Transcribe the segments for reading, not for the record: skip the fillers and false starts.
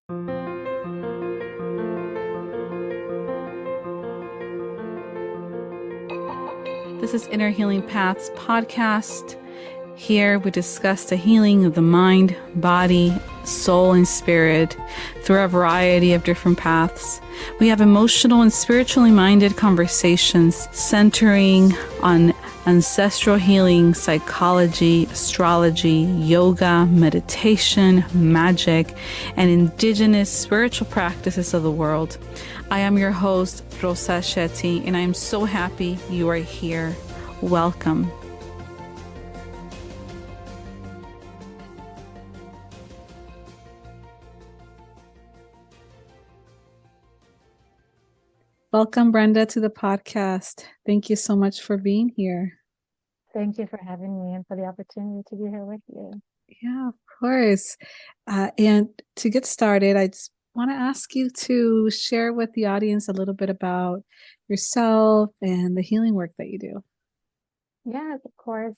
This is Inner Healing Paths podcast. Here we discuss the healing of the mind, body, soul, and spirit through a variety of different paths. We have emotional and spiritually minded conversations centering on ancestral healing, psychology, astrology, yoga, meditation, magic, and indigenous spiritual practices of the world. I am your host, Rosa Shetty, and I am so happy you are here. Welcome. Welcome, Brenda, to the podcast. Thank you so much for being here. Thank you for having me and for the opportunity to be here with you. Yeah, of course. And to get started, I just want to ask you to share with the audience a little bit about yourself and the healing work that you do. Yes, of course.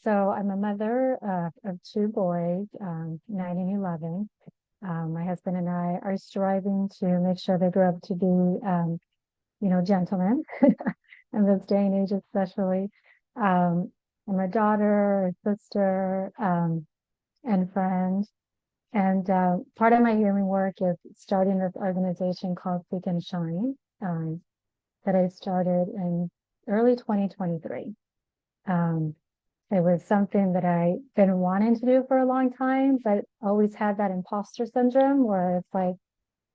So I'm a mother of two boys, 9 and 11. My husband and I are striving to make sure they grow up to be, gentlemen in this day and age, especially. I'm a daughter, a sister, and friend. And part of my healing work is starting this organization called Seek and Shine that I started in early 2023. It was something that I've been wanting to do for a long time, but always had that imposter syndrome where it's like,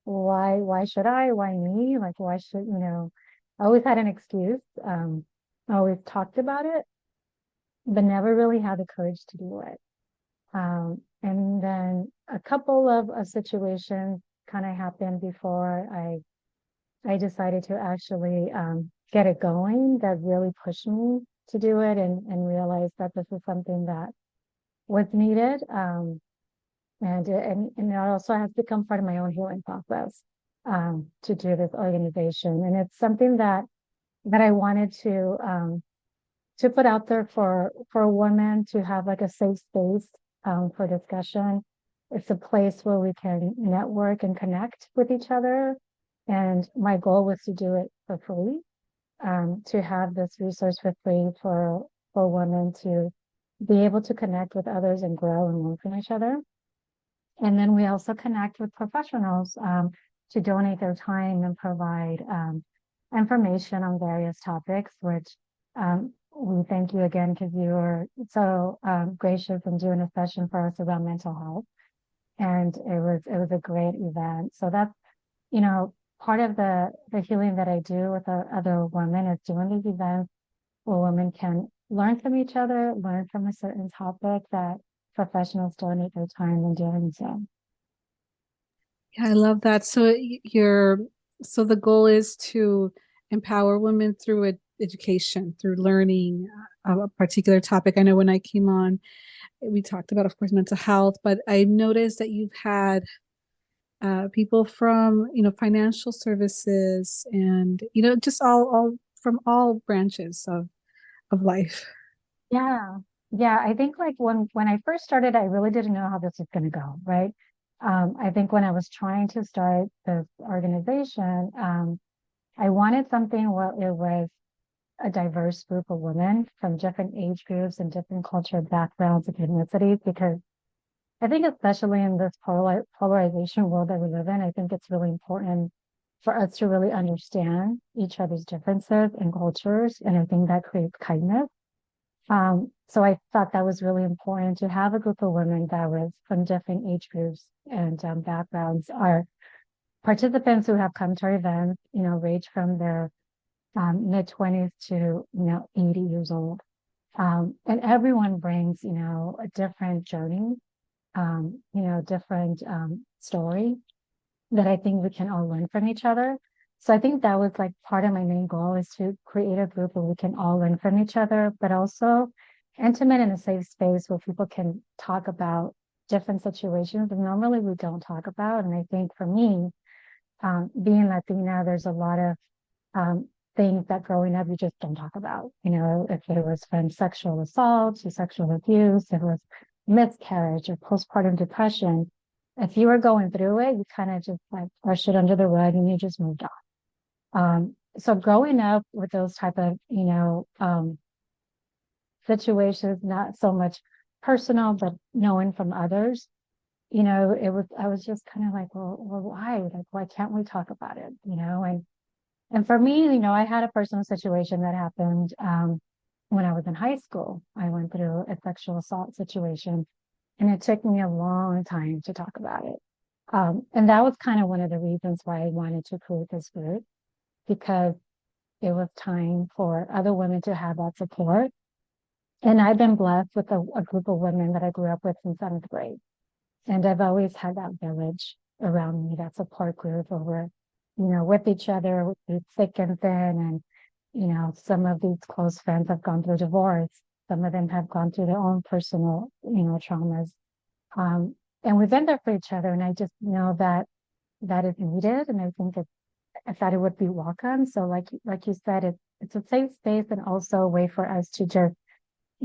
why should I? Why me? Like, why should, I always had an excuse. I always talked about it, but never really had the courage to do it. And then a couple of situations kind of happened before I decided to actually get it going that really pushed me to do it and realize that this is something that was needed. And it also has become part of my own healing process to do this organization. And it's something that I wanted to put out there for women to have like a safe space for discussion. It's a place where we can network and connect with each other. And my goal was to do it for free, to have this resource for free for women to be able to connect with others and grow and learn from each other. And then we also connect with professionals to donate their time and provide information on various topics, which we thank you again because you were so gracious in doing a session for us around mental health. And it was a great event. So that's, part of the healing that I do with other women is doing these events where women can learn from each other, learn from a certain topic that professionals donate their time in doing so. Yeah, I love that. So the goal is to empower women through education, through learning a particular topic. I know when I came on, we talked about, of course, mental health, but I noticed that you've had people from, financial services and, just all from all branches of life. Yeah. Yeah. I think like when I first started, I really didn't know how this was going to go, right? I think when I was trying to start this organization, I wanted something where it was a diverse group of women from different age groups and different cultural backgrounds and ethnicities, because I think especially in this polarization world that we live in, I think it's really important for us to really understand each other's differences and cultures. And I think that creates kindness. So I thought that was really important to have a group of women that was from different age groups and backgrounds. Our participants who have come to our events, range from their mid-20s to 80 years old, and everyone brings a different journey, different story that I think we can all learn from each other. So I think that was like part of my main goal, is to create a group where we can all learn from each other, but also intimate and a safe space where people can talk about different situations that normally we don't talk about. And I think for me, being Latina, there's a lot of things that growing up you just don't talk about. If it was from sexual assault to sexual abuse, if it was miscarriage or postpartum depression, if you were going through it, you kind of just like brush it under the rug and you just moved on. So growing up with those type of, situations, not so much personal, but knowing from others, I was just kind of like, well, why? Like, why can't we talk about it? And for me, I had a personal situation that happened, when I was in high school. I went through a sexual assault situation, and it took me a long time to talk about it. And that was kind of one of the reasons why I wanted to create this group, because it was time for other women to have that support. And I've been blessed with a group of women that I grew up with since seventh grade. And I've always had that village around me, that support group over, with each other through thick and thin. And, some of these close friends have gone through divorce. Some of them have gone through their own personal, traumas. And we've been there for each other. And I just know that that is needed. And I thought it would be welcome. So like you said, it's a safe space and also a way for us to just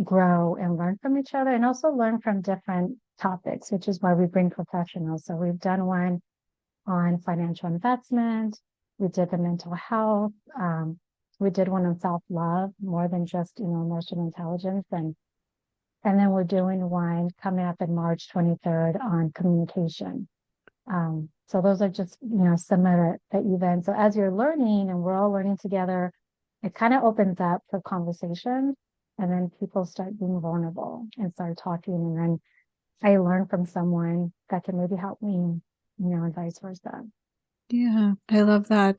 grow and learn from each other and also learn from different topics, which is why we bring professionals. So we've done one on financial investment. We did the mental health. We did one on self-love, more than just, emotional intelligence. And then we're doing one coming up in March 23rd on communication. So those are just, some of the events. So as you're learning and we're all learning together, it kind of opens up for conversation, and then people start being vulnerable and start talking. And then I learn from someone that can maybe help me, and vice versa. Yeah, I love that.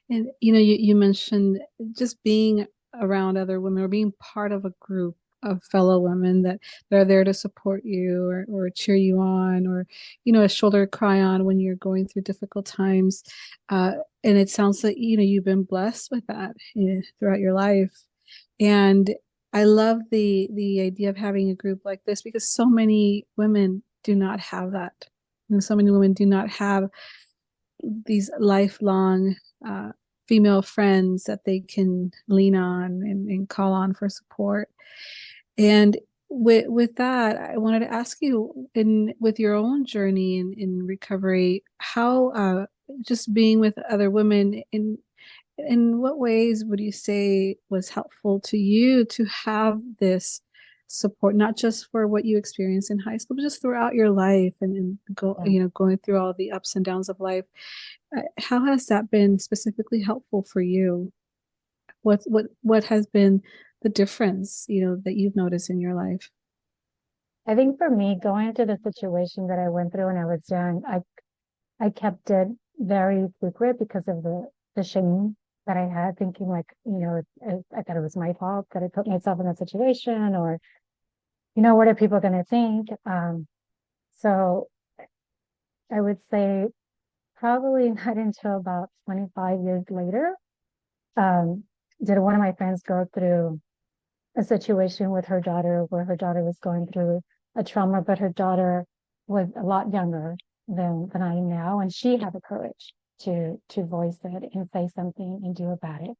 And you mentioned just being around other women or being part of a group of fellow women that are there to support you or cheer you on or, a shoulder to cry on when you're going through difficult times. And it sounds like, you've been blessed with that throughout your life. And I love the idea of having a group like this because so many women do not have that. So many women do not have these lifelong female friends that they can lean on and call on for support. And with that, I wanted to ask you, in with your own journey in recovery, how just being with other women in what ways would you say was helpful to you to have this support, not just for what you experienced in high school, but just throughout your life and going through all the ups and downs of life? How has that been specifically helpful for you? What has been the difference, that you've noticed in your life? I think for me, going into the situation that I went through when I was young, I kept it very secret because of the shame that I had, thinking like, I thought it was my fault that I put myself in that situation, or, what are people going to think? So I would say probably not until about 25 years later, um, did one of my friends go through a situation with her daughter where her daughter was going through a trauma, but her daughter was a lot younger than I am now, and she had the courage to voice it and say something and do about it.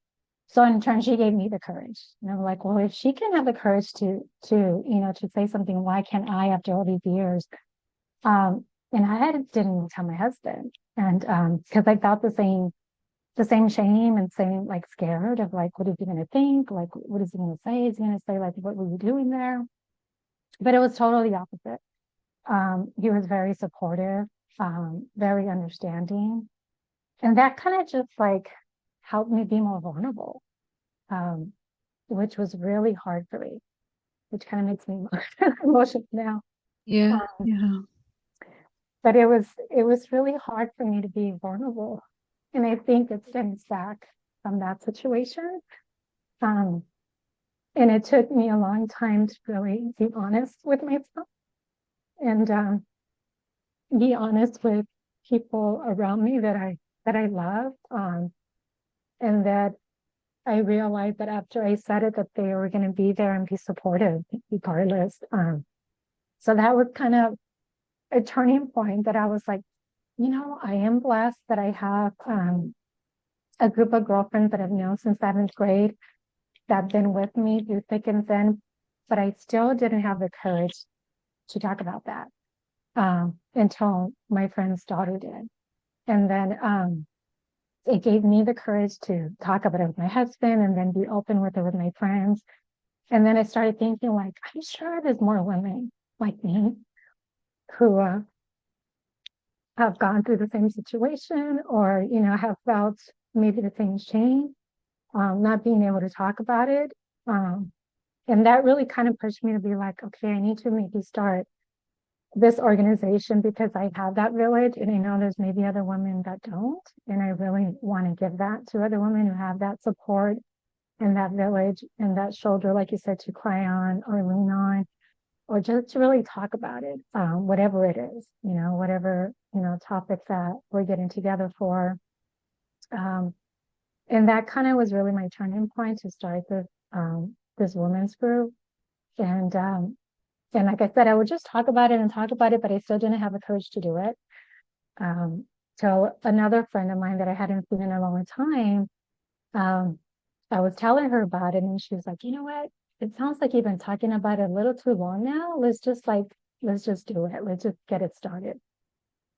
So in turn, she gave me the courage, and I'm like, well, if she can have the courage to say something, why can't I after all these years? And didn't even tell my husband, and because I felt the same shame and same like scared of like, what is he going to think? Like, what is he going to say? Is he going to say like, what were you doing there? But it was totally opposite. He was very supportive, very understanding. And that kind of just like helped me be more vulnerable, um, which was really hard for me, which kind of makes me emotional now. Yeah, Um, yeah. but it was really hard for me to be vulnerable. And I think it stems back from that situation. Um, and it took me a long time to really be honest with myself and be honest with people around me that I love. And that I realized that after I said it, that they were going to be there and be supportive regardless. So that was kind of a turning point that I was like, I am blessed that I have a group of girlfriends that I've known since seventh grade that have been with me through thick and thin, but I still didn't have the courage to talk about that. until my friend's daughter did. And then it gave me the courage to talk about it with my husband and then be open with it with my friends. And then I started thinking, like, I'm sure there's more women like me who have gone through the same situation or, have felt maybe the same shame, not being able to talk about it. Um, and that really kind of pushed me to be like, okay, I need to maybe start this organization because I have that village and I know there's maybe other women that don't. And I really want to give that to other women who have that support and that village and that shoulder, like you said, to cry on or lean on, or just to really talk about it, whatever it is, whatever, topic that we're getting together for. Um, and that kind of was really my turning point to start this women's group. And and like I said, I would just talk about it and talk about it, but I still didn't have the courage to do it. So another friend of mine that I hadn't seen in a long time, um, I was telling her about it, and she was like, "You know what? It sounds like you've been talking about it a little too long now. Let's just do it. Let's just get it started."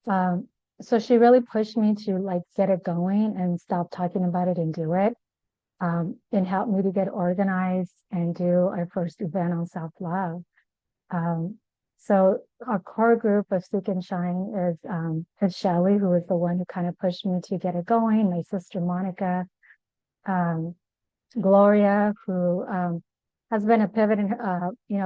Um, so she really pushed me to like get it going and stop talking about it and do it. And helped me to get organized and do our first event on self-love. Um, so our core group of Seek and Shine is Shelly, who was the one who kind of pushed me to get it going. My sister Monica, um, Gloria, who has been a pivot in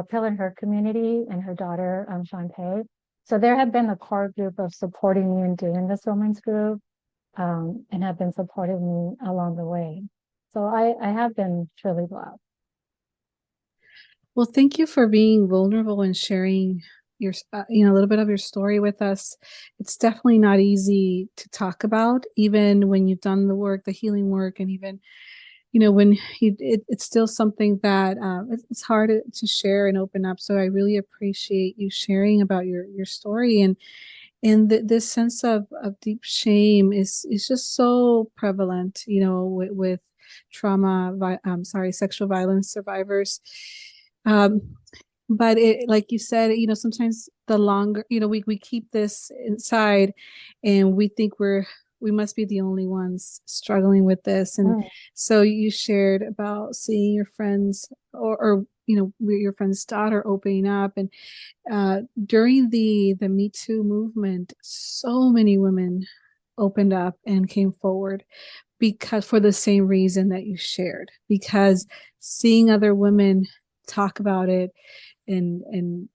pillar in her community, and her daughter Shantae. So there have been the core group of supporting me in doing this women's group, and have been supporting me along the way. So I have been truly blessed. Well, thank you for being vulnerable and sharing your, a little bit of your story with us. It's definitely not easy to talk about, even when you've done the work, the healing work, and even, when it's still something that it's hard to share and open up. So I really appreciate you sharing about your story, and this sense of deep shame is just so prevalent, with trauma, sexual violence survivors. Um, but like you said, sometimes the longer, we keep this inside and we think we must be the only ones struggling with this. And so you shared about seeing your friends or your friend's daughter opening up. And during the Me Too movement, so many women opened up and came forward because for the same reason that you shared, because seeing other women talk about it and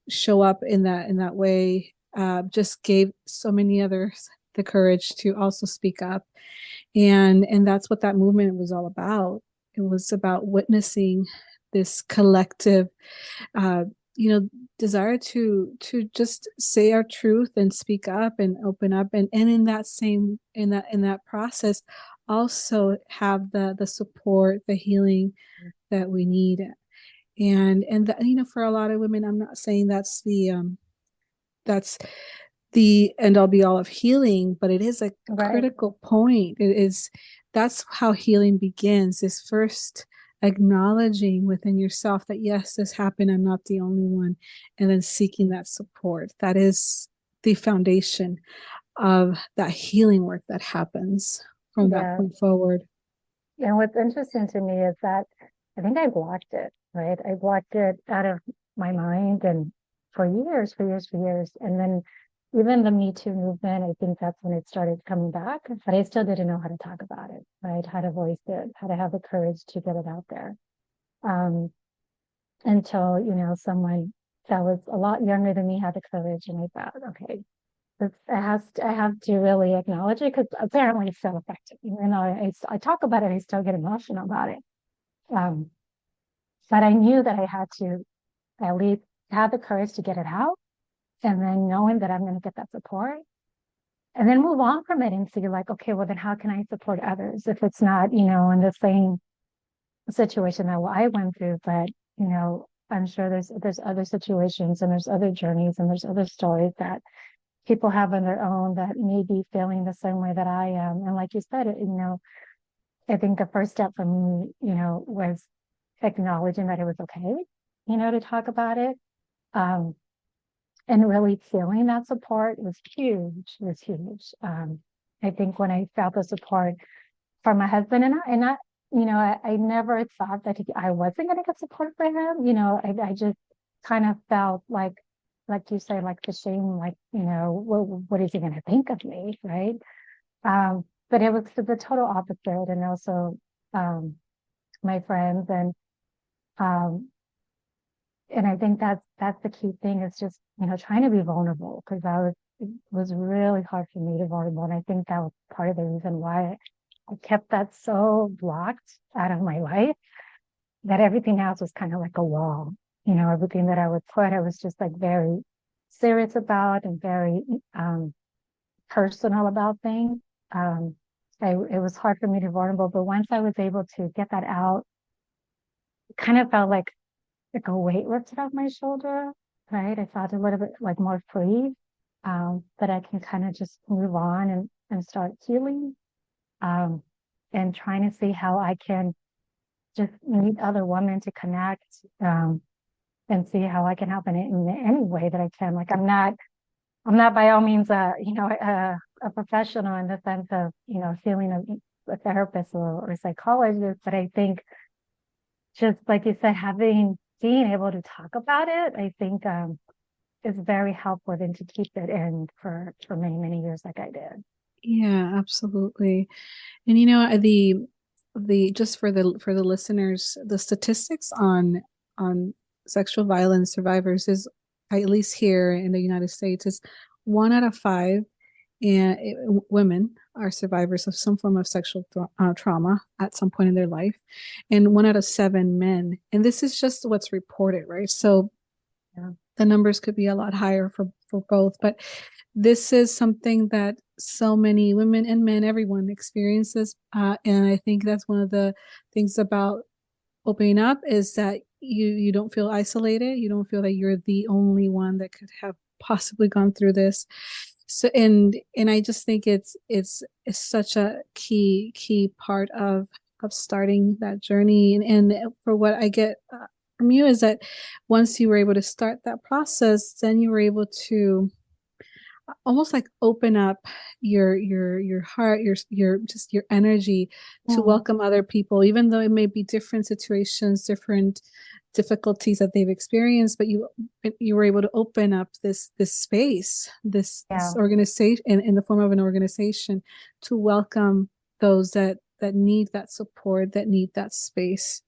show up in that way just gave so many others the courage to also speak up, and that's what that movement was all about. It was about witnessing this collective uh, desire to just say our truth and speak up and open up, and in that process also have the support, the healing that we need. And for a lot of women, I'm not saying that's the end all be all of healing, but it is a critical point. That's how healing begins, is first acknowledging within yourself that yes, this happened, I'm not the only one, and then seeking that support. That is the foundation of that healing work that happens from that point forward. And what's interesting to me is that I think I blocked it, right? I blocked it out of my mind and for years. And then even the Me Too movement, I think that's when it started coming back, but I still didn't know how to talk about it, right? How to voice it, how to have the courage to get it out there. Until, someone that was a lot younger than me had the courage, and I thought, okay, I have to really acknowledge it because apparently it's still effective. I talk about it, I still get emotional about it. But I knew that I had to at least have the courage to get it out, and then knowing that I'm going to get that support, and then move on from it and see like, okay, well then how can I support others if it's not, in the same situation that I went through, but I'm sure there's other situations and there's other journeys and there's other stories that people have on their own that may be feeling the same way that I am. And like you said, I think the first step for me, was acknowledging that it was okay, to talk about it. and really feeling that support was huge, was huge. I think when I felt the support from my husband and I, I never thought that I wasn't going to get support from him. I just kind of felt like you say, like the shame, like, what is he going to think of me? Right. But it was the total opposite. And also, um, my friends um, and I think that's the key thing is just, trying to be vulnerable because it was really hard for me to vulnerable. And I think that was part of the reason why I kept that so blocked out of my life that everything else was kind of like a wall. Everything that I would put, I was just like very serious about and very personal about things. Um, it was hard for me to vulnerable, but once I was able to get that out, it kind of felt like a weight lifted off my shoulder, right? I felt a little bit like more free, that I can kind of just move on and start healing, um, and trying to see how I can just meet other women to connect, and see how I can help in any way that I can. Like I'm not by all means a professional in the sense of, feeling a therapist or a psychologist, but I think just like you said, being able to talk about it, I think is very helpful then to keep it in for many, many years like I did. Yeah, absolutely. And the just for the listeners, the statistics on sexual violence survivors is, at least here in the United States, is 1 out of 5 and women are survivors of some form of sexual trauma at some point in their life, and 1 out of 7 men. And this is just what's reported, right? So Yeah. the numbers could be a lot higher for both, but this is something that so many women and men, everyone experiences. And I think that's one of the things about opening up is that you don't feel isolated. You don't feel that you're the only one that could have possibly gone through this. So and I just think it's such a key part of starting that journey. And for what I get from you is that once you were able to start that process, then you were able to almost like open up your heart, your just your energy to Mm, welcome other people, even though it may be different situations, different difficulties that they've experienced, but you were able to open up this space, this yeah. organization in the form of an organization to welcome those that need that support, that need that space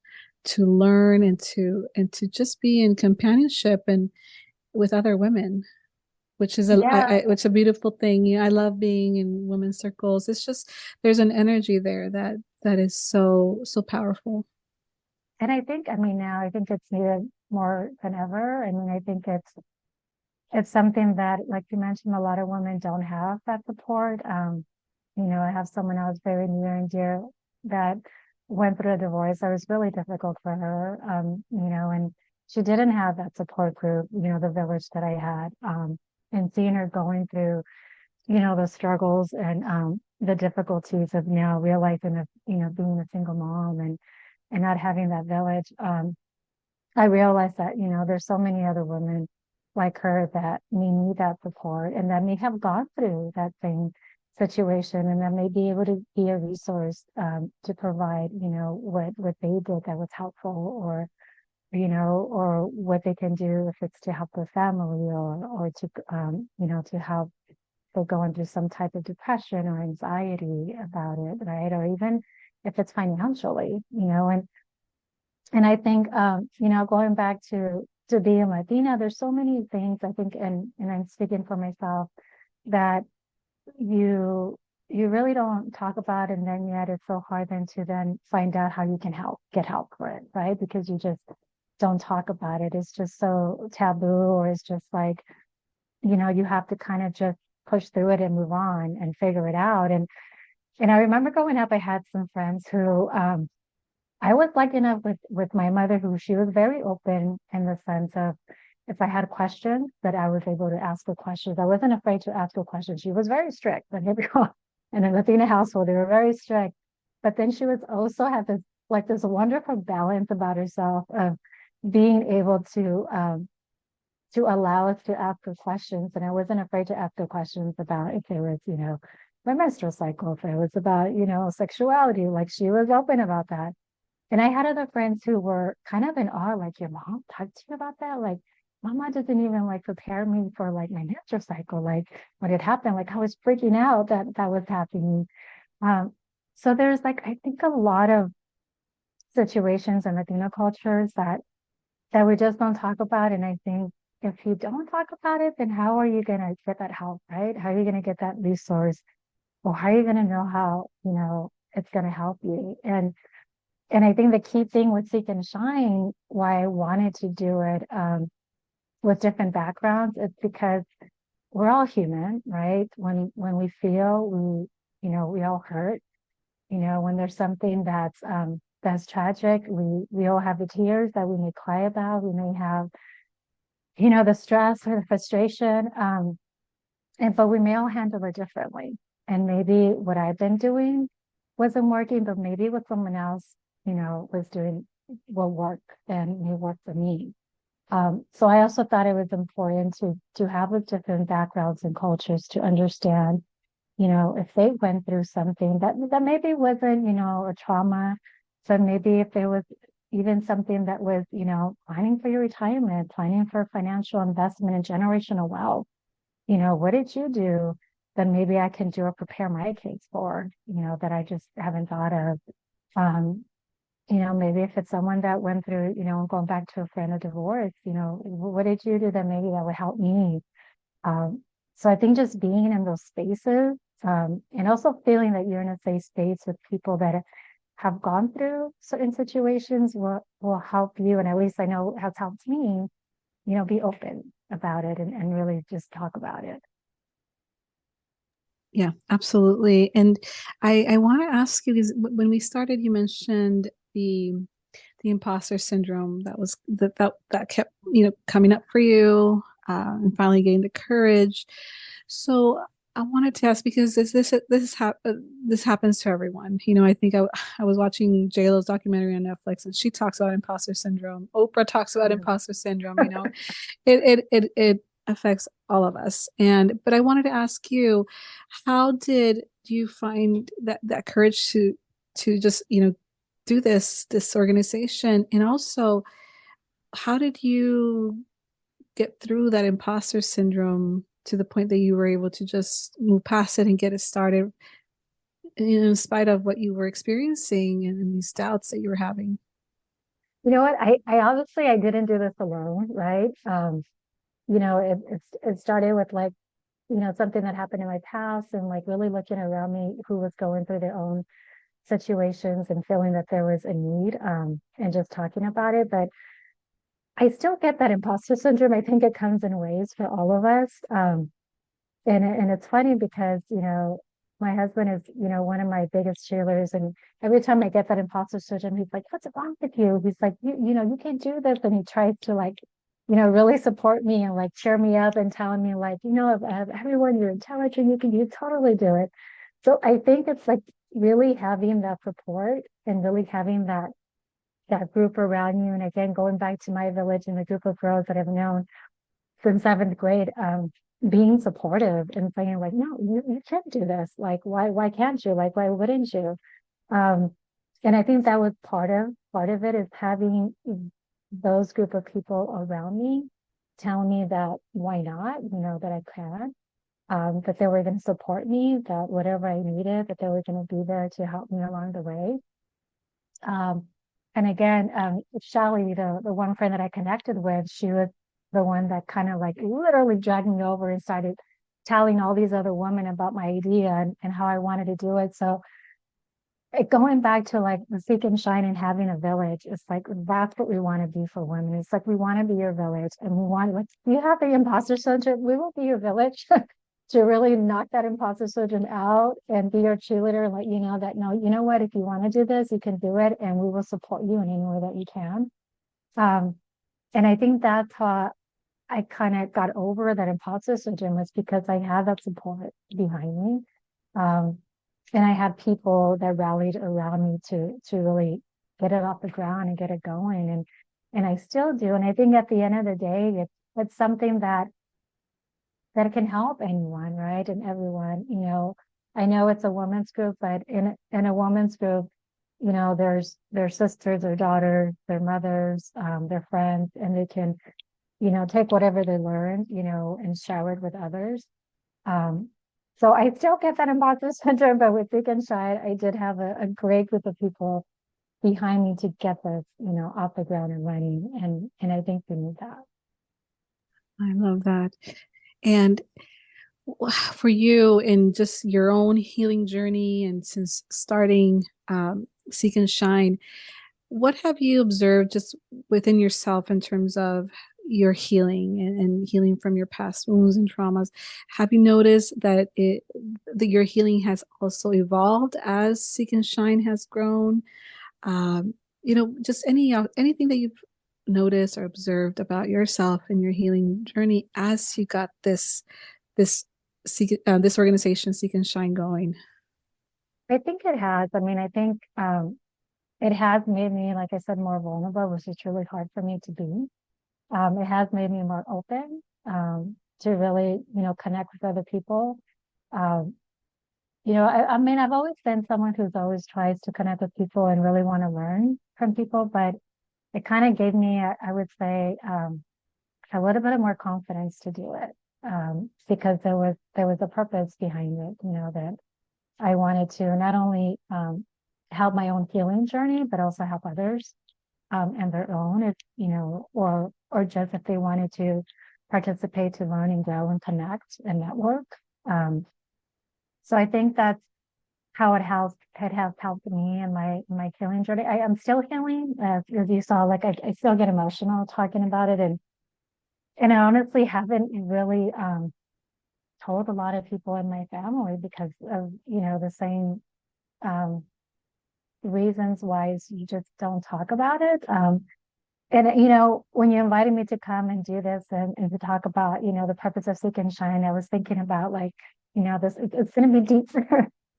to learn and to just be in companionship and with other women, which is Yeah. which a beautiful thing. I love being in women's circles. It's just there's an energy there that is so powerful. And I think, I mean, now I think it's needed more than ever. I mean, I think it's something that, like you mentioned, a lot of women don't have that support. I have someone else very near and dear that went through a divorce that was really difficult for her. And she didn't have that support group, the village that I had. And seeing her going through, the struggles and the difficulties of now realizing that, being a single mom and not having that village. I realized that, there's so many other women like her that may need that support and that may have gone through that same situation and that may be able to be a resource, to provide, what they did that was helpful, or what they can do if it's to help their family, or to, to help they're going through some type of depression or anxiety about it, right? Or even if it's financially, and I think, going back to being Latina, there's so many things I think, and I'm speaking for myself, that you you really don't talk about, and then yet it's so hard then to then find out how you can get help for it, right? Because you just don't talk about it. It's just so taboo, or it's just like, you have to kind of just push through it and move on and figure it out. And I remember growing up, I had some friends who, I was lucky enough with my mother, who she was very open in the sense of, if I had questions, that I was able to ask her questions. I wasn't afraid to ask her questions. She was very strict, but here we go. In a Latina household, they were very strict. But then she was also had this wonderful balance about herself of being able to, to allow us to ask the questions. And I wasn't afraid to ask the questions about if there was, my menstrual cycle, if it was about, sexuality, like she was open about that. And I had other friends who were kind of in awe, like, your mom talked to you about that? Like, mama doesn't even like prepare me for like my menstrual cycle. Like when it happened, like I was freaking out that that was happening. Um, so there's like, I think a lot of situations in Latino cultures that we just don't talk about. And I think if you don't talk about it, then how are you going to get that help, right? How are you going to get that resource? Or how are you going to know how, it's going to help you? And I think the key thing with Seek and Shine, why I wanted to do it with different backgrounds, is because we're all human, right? When we feel, we all hurt. When there's something that's tragic, we all have the tears that we may cry about. We may have, the stress or the frustration, but we may all handle it differently. And maybe what I've been doing wasn't working, but maybe what someone else, was doing will work and may work for me. So I also thought it was important to have with different backgrounds and cultures to understand, if they went through something that maybe wasn't, a trauma, but maybe if it was even something that was, planning for your retirement, planning for financial investment and generational wealth, what did you do that maybe I can do or prepare my kids for, that I just haven't thought of. Um, maybe if it's someone that went through, going back to a friend of divorce, what did you do that maybe that would help me? So I think just being in those spaces, and also feeling that you're in a safe space with people that have gone through certain situations will help you. And at least I know it has helped me, be open about it and really just talk about it. Yeah, absolutely. And I want to ask you, because when we started, you mentioned the imposter syndrome that kept coming up for you, and finally getting the courage. So I wanted to ask, because this happens to everyone. I think I was watching JLo's documentary on Netflix, and she talks about imposter syndrome. Oprah talks about imposter syndrome. It affects all of us. But I wanted to ask you, how did you find that courage to just do this organization? And also, how did you get through that imposter syndrome to the point that you were able to just move past it and get it started, in spite of what you were experiencing and these doubts that you were having? You know what? I obviously I didn't do this alone, right? It started with like, something that happened in my past and like really looking around me who was going through their own situations and feeling that there was a need, and just talking about it. But I still get that imposter syndrome. I think it comes in waves for all of us. And it's funny because, my husband is, one of my biggest cheerleaders. And every time I get that imposter syndrome, he's like, "What's wrong with you?" He's like, you can't do this. And he tries to like, really support me and like cheer me up and telling me like, everyone, you're intelligent, you totally do it. So I think it's like really having that support and really having that group around you. And again, going back to my village and the group of girls that I've known since seventh grade, being supportive and saying like, no, you can't do this. Like, why can't you? Like, why wouldn't you? Um, and I think that was part of it is having those group of people around me tell me that why not, that I can, that they were going to support me, that whatever I needed, that they were going to be there to help me along the way. And again, Shelly, the one friend that I connected with, she was the one that kind of like literally dragged me over and started telling all these other women about my idea and how I wanted to do it. So going back to like the Seek and Shine and having a village, it's like that's what we want to be for women. It's like we want to be your village, and we want like you have the imposter syndrome, we will be your village to really knock that imposter syndrome out and be your cheerleader and let you know that no, you know what, if you want to do this, you can do it, and we will support you in any way that you can. Um, and I think that's how I kind of got over that imposter syndrome, was because I had that support behind me. Um, and I had people that rallied around me to really get it off the ground and get it going. And I still do. And I think at the end of the day, it's something that can help anyone, right? And everyone, I know it's a women's group, but in a women's group, there's their sisters, their daughters, their mothers, their friends, and they can, take whatever they learned, and share it with others. Um, so I still get that imposter syndrome, but with Big and Shy, I did have a great group of people behind me to get this, off the ground and running. And I think we need that. I love that. And for you in just your own healing journey and since starting Seek and Shine, what have you observed just within yourself in terms of your healing and healing from your past wounds and traumas? Have you noticed that your healing has also evolved as Seek and Shine has grown? Um, just anything that you've noticed or observed about yourself and your healing journey as you got this this organization Seek and Shine going. I think it has. I mean, I think it has made me, like I said, more vulnerable, which is really hard for me to be. It has made me more open to really, connect with other people. Um, I mean, I've always been someone who's always tries to connect with people and really want to learn from people, but it kind of gave me, I would say, a little bit of more confidence to do it because there was a purpose behind it, that I wanted to not only help my own healing journey, but also help others and their own, if or just if they wanted to participate to learn and grow and connect and network. Um, so I think that's how it has helped me in my healing journey. I am still healing, as you saw. Like I still get emotional talking about it, and I honestly haven't really told a lot of people in my family because of the same um, reasons why you just don't talk about it. And when you invited me to come and do this and to talk about the purpose of Seek and Shine, I was thinking about like this it's going to be deep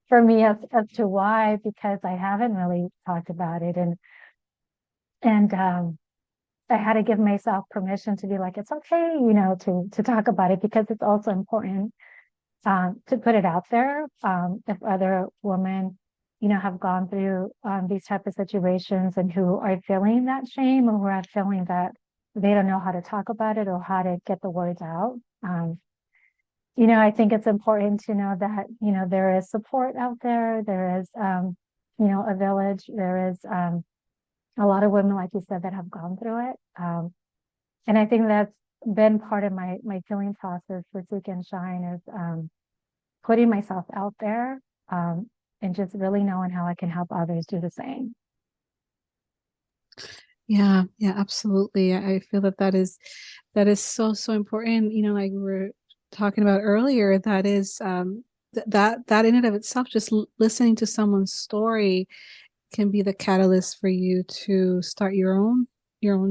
for me as to why, because I haven't really talked about it, and I had to give myself permission to be like, it's okay, to talk about it, because it's also important to put it out there. If other women, have gone through these type of situations and who are feeling that shame, or who are feeling that they don't know how to talk about it or how to get the words out. I think it's important to know that, there is support out there. There is, a village. There is a lot of women, like you said, that have gone through it. And I think that's been part of my healing process for Seek and Shine is putting myself out there and just really knowing how I can help others do the same. Yeah, yeah, absolutely. I feel that is so important. Like we were talking about earlier, that is that in and of itself, just listening to someone's story can be the catalyst for you to start your own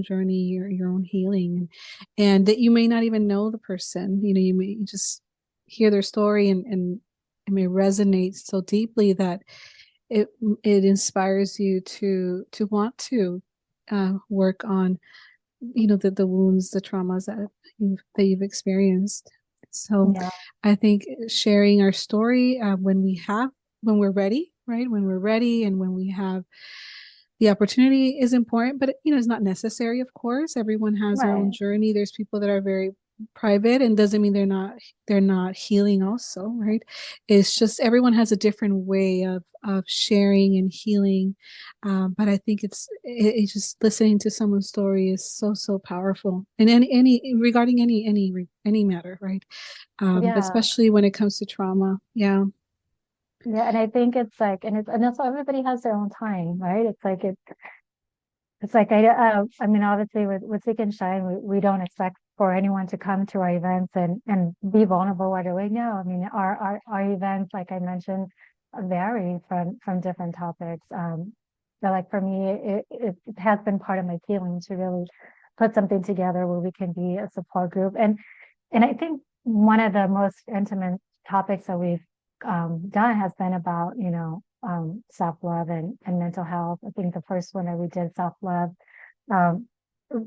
journey, your own healing, and that you may not even know the person. You may just hear their story, and it may resonate so deeply that it it inspires you to want to work on the wounds, the traumas that you've experienced. So Yeah, I think sharing our story when we're ready, right? When we're ready and when we have the opportunity is important, but it's not necessary, of course. Everyone has their own right. journey. There's people that are very private and doesn't mean they're not healing also, right? It's just everyone has a different way of sharing and healing. But I think it's just listening to someone's story is so powerful. And any regarding any matter, right? But Yeah. especially when it comes to trauma. Yeah. Yeah. And I think it's like, and also everybody has their own time, right? It's like I mean, obviously with Seek and Shine, we don't expect for anyone to come to our events and be vulnerable right away. No, I mean, our events, like I mentioned, vary from different topics. But like for me, it has been part of my healing to really put something together where we can be a support group. And I think one of the most intimate topics that we've done has been about, self-love and mental health. I think the first one that we did, self-love, um,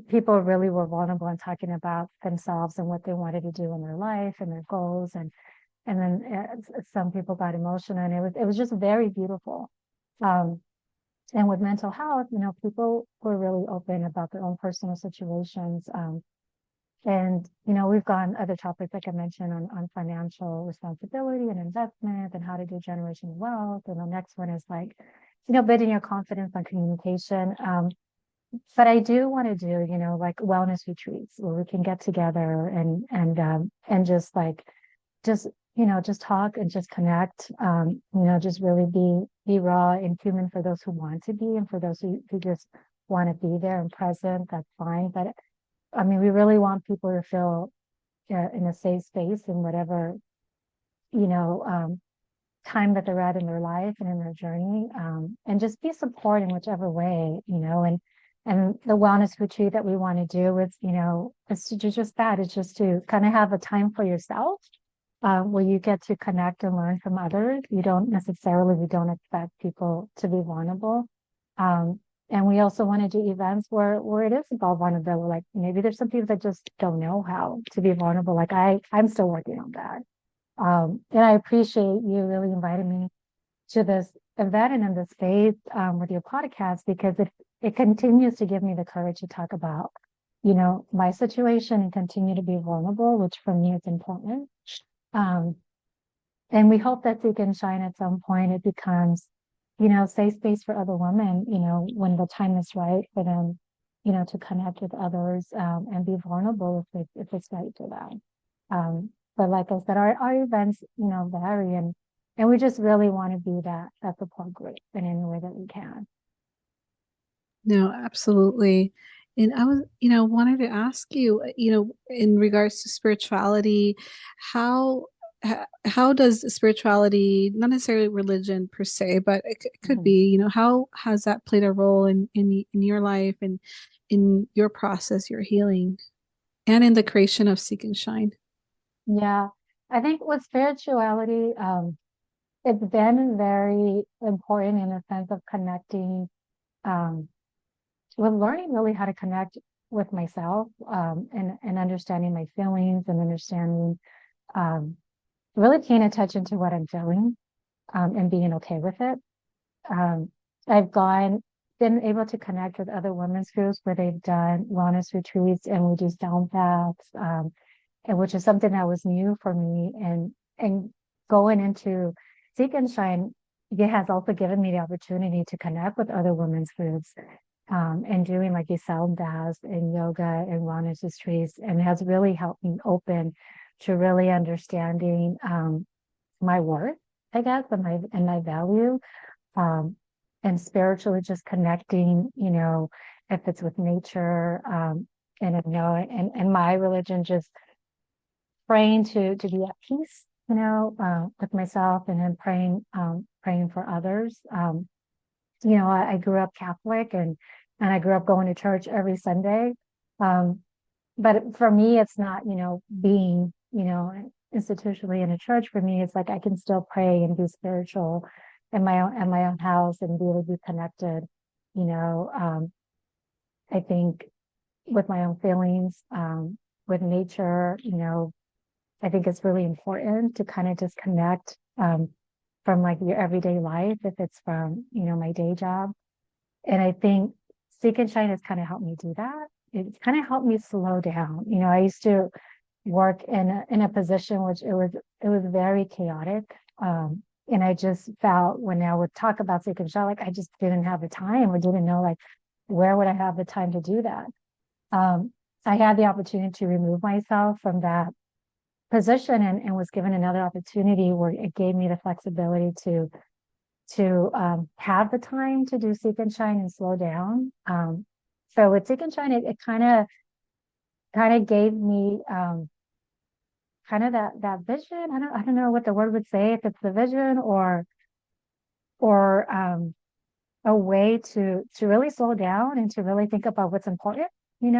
people really were vulnerable and talking about themselves and what they wanted to do in their life and their goals. And then some people got emotional, and it was just very beautiful. Um, and with mental health, people were really open about their own personal situations. And, we've gone other topics, like I mentioned, on financial responsibility and investment and how to do generational wealth. And the next one is like, building your confidence on communication. But I do want to do, like wellness retreats where we can get together and just like, just, just talk and just connect, just really be raw and human for those who want to be, and for those who just want to be there and present, that's fine. But I mean, we really want people to feel in a safe space in whatever, you know, um, time that they're at in their life and in their journey, and just be support in whichever way, and the wellness retreat that we want to do is, it's to do just that. It's just to kind of have a time for yourself, where you get to connect and learn from others. We don't expect people to be vulnerable. Um, and we also want to do events where it is about vulnerability. Like maybe there's some people that just don't know how to be vulnerable. Like I'm still working on that. And I appreciate you really inviting me to this event and in this space, with your podcast, because it continues to give me the courage to talk about, my situation and continue to be vulnerable, which for me is important. Um, and we hope that Seek and Shine at some point it becomes, safe space for other women, when the time is right for them, to connect with others, and be vulnerable if it's right for them. But like I said, our events, vary, and we just really want to be that support group in any way that we can. No, absolutely. And I was, wanted to ask you, in regards to spirituality, how how does spirituality, not necessarily religion per se, but it could Mhm. be, how has that played a role in your life and in your process, your healing, and in the creation of Seek and Shine? Yeah, I think with spirituality, it's been very important in the sense of connecting, um, with learning really how to connect with myself, and understanding my feelings and understanding, um, really paying attention to what I'm feeling, and being okay with it. Um, I've been able to connect with other women's groups where they've done wellness retreats, and we do sound baths, and which is something that was new for me. And going into Seek and Shine, it has also given me the opportunity to connect with other women's groups, and doing like these sound baths and yoga and wellness retreats, and has really helped me open to really understanding, my worth, I guess, and my value, um, and spiritually just connecting, if it's with nature, and and my religion, just praying to be at peace, with myself, and then praying for others. I grew up Catholic, and I grew up going to church every Sunday. Um, but for me, it's not, being, institutionally in a church. For me, it's like I can still pray and be spiritual in my own house and be able to be connected. You know, I think with my own feelings, with nature, I think it's really important to kind of disconnect, from like your everyday life if it's from, my day job. And I think Seek and Shine has kind of helped me do that. It's kind of helped me slow down. I used to work in a position which it was very chaotic. And I just felt when I would talk about Seek and Shine, like I just didn't have the time, or didn't know like where would I have the time to do that. Um, I had the opportunity to remove myself from that position, and was given another opportunity where it gave me the flexibility to have the time to do Seek and Shine and slow down. So with Seek and Shine, it kind of gave me, kind of that vision. I don't know what the word would say, if it's the vision or a way to really slow down and to really think about what's important. Maybe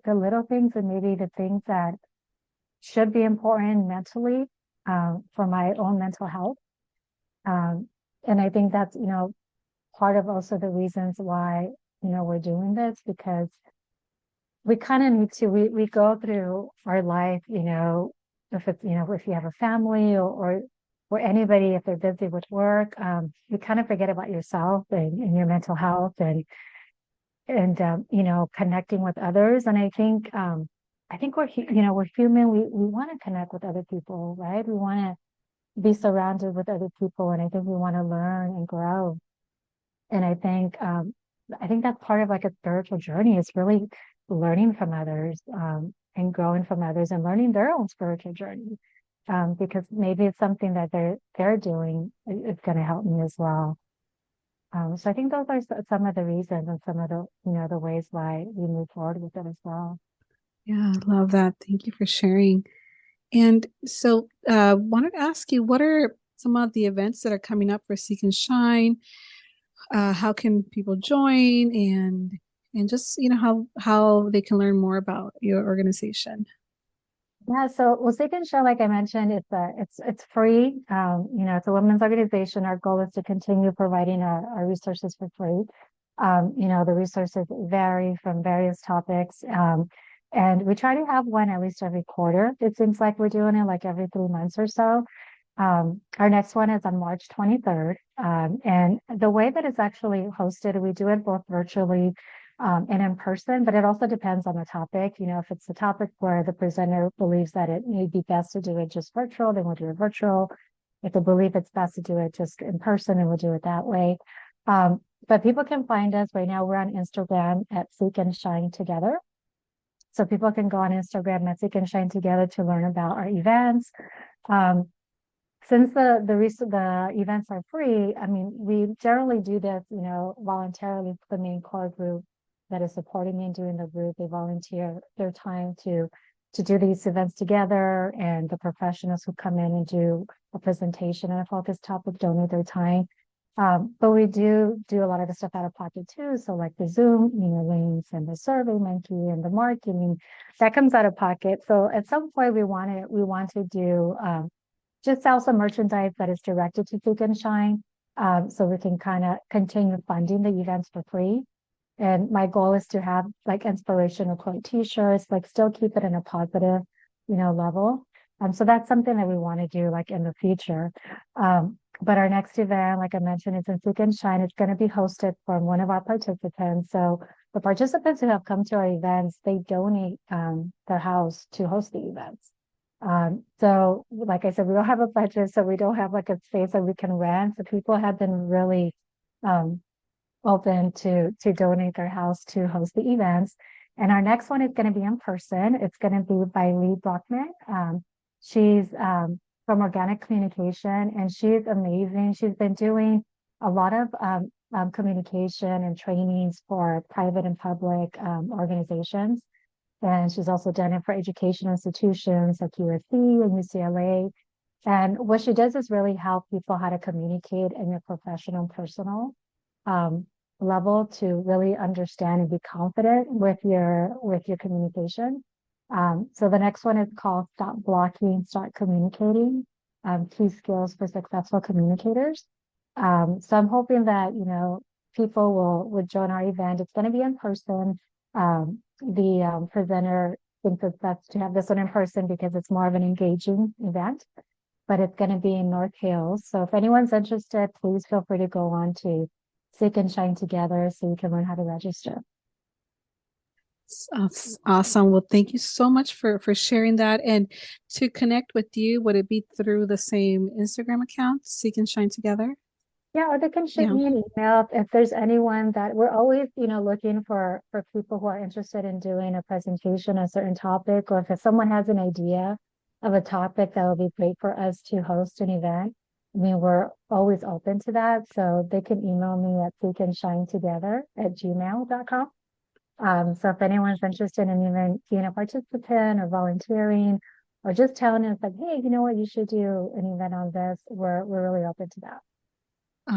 the little things, and maybe the things that should be important mentally, for my own mental health. Um, and I think that's, part of also the reasons why we're doing this, because we kind of need to, we go through our life, if it's, if you have a family, or anybody, if they're busy with work, you kind of forget about yourself and your mental health, and connecting with others. And I think we're human. We want to connect with other people, right? We want to be surrounded with other people, and I think we want to learn and grow. And I think that's part of like a spiritual journey, is really learning from others, and growing from others, and learning their own spiritual journey. Because maybe it's something that they're doing is going to help me as well. So I think those are some of the reasons, and some of the ways why we move forward with it as well. Yeah, I love that. Thank you for sharing. And so, wanted to ask you, what are some of the events that are coming up for Seek and Shine? How can people join, and just how they can learn more about your organization? Yeah, so well, Seek and Show, like I mentioned, it's free. It's a women's organization. Our goal is to continue providing our resources for free. The resources vary from various topics. And we try to have one at least every quarter. It seems like we're doing it like every 3 months or so. Our next one is on March 23rd. And the way that it's actually hosted, we do it both virtually, and in person, but it also depends on the topic. If it's the topic where the presenter believes that it may be best to do it just virtual, then we'll do it virtual. If they believe it's best to do it just in person, then we'll do it that way. But people can find us right now. We're on Instagram at Seek and Shine Together. So people can go on Instagram at Seek and Shine Together to learn about our events. Since the events are free, I mean, we generally do this, voluntarily. The main core group that is supporting me and doing the group, they volunteer their time to do these events together, and the professionals who come in and do a presentation and a focus topic donate their time. But we do a lot of the stuff out of pocket too. So like the Zoom, links, and the Survey Monkey, and the marketing, that comes out of pocket. So at some point we want to do, just sell some merchandise that is directed to Seek and Shine, so we can kind of continue funding the events for free. And my goal is to have like inspirational quote t-shirts, like still keep it in a positive, level. So that's something that we want to do like in the future. But our next event, like I mentioned, is in Seek and Shine. It's going to be hosted from one of our participants. So the participants who have come to our events, they donate their house to host the events. So like I said, we don't have a budget, so we don't have like a space that we can rent. So people have been really open to donate their house to host the events. And our next one is going to be in person. It's going to be by Lee Brockman. She's from Organic Communication, and she's amazing. She's been doing a lot of communication and trainings for private and public organizations. And she's also done it for educational institutions like USC and UCLA. And what she does is really help people how to communicate in your professional and personal level, to really understand and be confident with your communication. So the next one is called Stop Blocking, Start Communicating, Key Skills for Successful Communicators. So I'm hoping that, people would join our event. It's going to be in person. The presenter thinks it's best to have this one in person because it's more of an engaging event, but it's going to be in North Hills. So if anyone's interested, please feel free to go on to Seek and Shine Together so you can learn how to register. That's awesome. Well, thank you so much for sharing that. And to connect with you, would it be through the same Instagram account, Seek and Shine Together? Yeah, or they can shoot Yeah. me an email if there's anyone that we're always, looking for people who are interested in doing a presentation on a certain topic, or if someone has an idea of a topic that would be great for us to host an event. I mean, we're always open to that. So they can email me at seekandshinetogether@gmail.com. So if anyone's interested in even being a participant or volunteering, or just telling us like, hey, you know what, you should do an event on this, we're really open to that.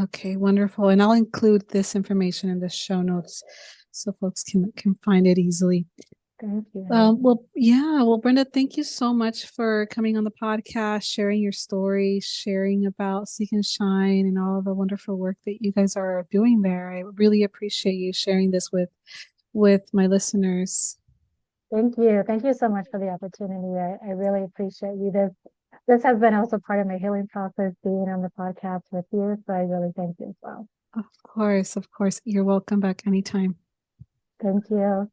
Okay, wonderful. And I'll include this information in the show notes so folks can find it easily. Thank you. Well, Brenda, thank you so much for coming on the podcast, sharing your story, sharing about Seek and Shine and all the wonderful work that you guys are doing there. I really appreciate you sharing this with my listeners. Thank you. Thank you so much for the opportunity. I really appreciate you. This has been also part of my healing process, being on the podcast with you. So I really thank you as well. Of course. You're welcome back anytime. Thank you.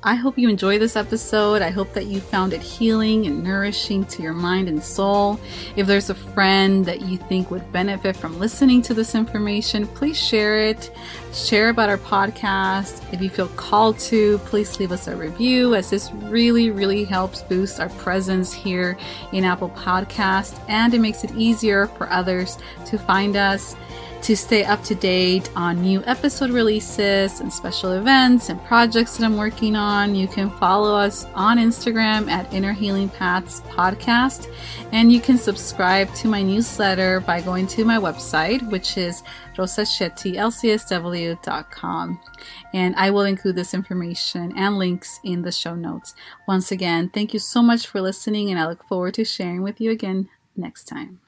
I hope you enjoyed this episode. I hope that you found it healing and nourishing to your mind and soul. If there's a friend that you think would benefit from listening to this information, please share it. Share about our podcast. If you feel called to, please leave us a review, as this really, really helps boost our presence here in Apple Podcast, and it makes it easier for others to find us. To stay up to date on new episode releases and special events and projects that I'm working on, you can follow us on Instagram at Inner Healing Paths Podcast. And you can subscribe to my newsletter by going to my website, which is rosachettilcsw.com. And I will include this information and links in the show notes. Once again, thank you so much for listening, and I look forward to sharing with you again next time.